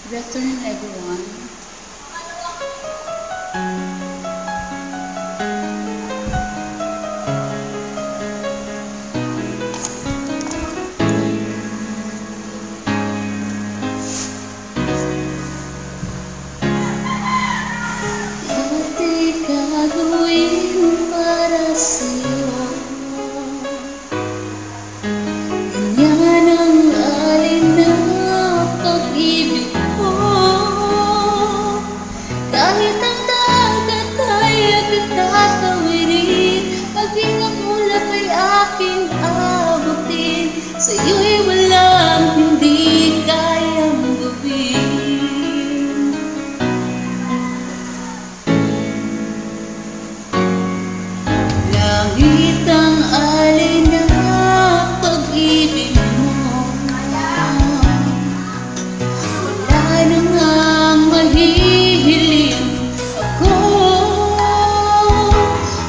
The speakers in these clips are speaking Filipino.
Good afternoon, everyone. Buti gagawin para sa'yo. Ganyan ang alin na pag-ibig ko. Kahit ang dagat ay agad tatawirin, maging ang ulap ay aking abutin. Sa'yo'y walang hindi kayang gawin. Langit ang alin na pag-ibig mo. Wala na ngang mahihiling ako.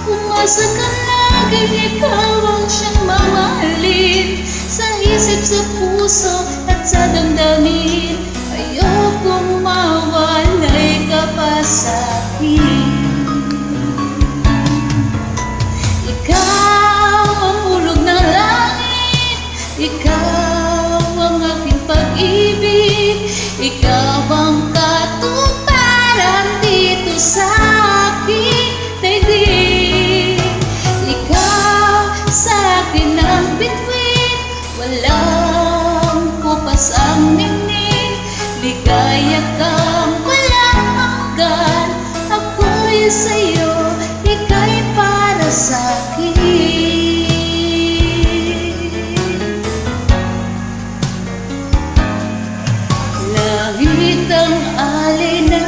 Umasa ka laging ikaw ang siyang mamahalin. Sa isip, sa puso at sa damdamin, ayokong mawalay ka pa sa'kin. Ikaw ang hulog ng langit, ikaw ang aking pag-ibig, ikaw ang katuparan dito sa aking daigdig. Ikaw sa akin ang bituin, walang kupas ang ningning. Ligaya kang walang hanggan, ako'y sa'yo, ika'y para sa'kin. Langit ang alin na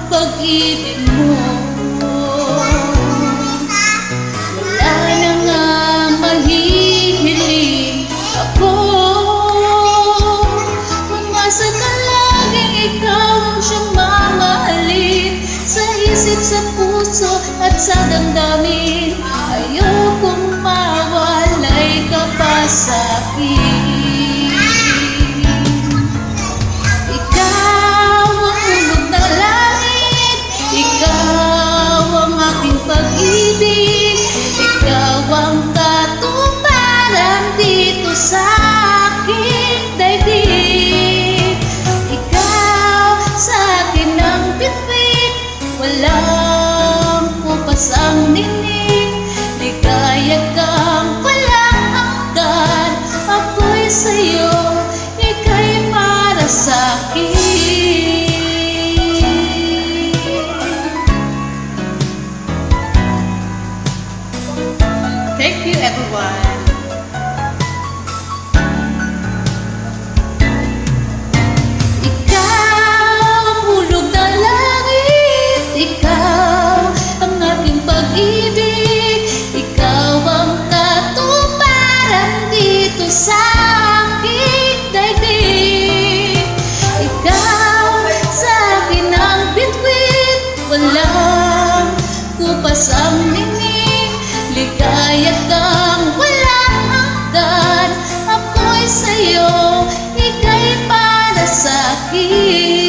pag-ibig mo. Wala na nga mahihiling ako. Umasa ka laging ikaw ang siyang mamahalin. Sa isip, sa puso at sa damdamin, ayokong mawalay ka pa sa'kin. Ikaw ang hulog ng langit, ikaw ang aking pag-ibig, ikaw ang katuparan dito sa aking daigdig. Ikaw sa akin ang bituin, walang kupas ang ningning. Ligaya kang walang hanggan, ako'y sa'yo, ika'y para sa'kin. Thank you, everyone. Ikaw ang hulog ng langit, ikaw ang aking pag-ibig, ikaw ang katuparan dito sa aking daigdig. Ikaw sa akin ang bituin, walang kupas ang ningning. Ligaya kang walang hanggan, ako'y sa'yo, ika'y para sa'kin.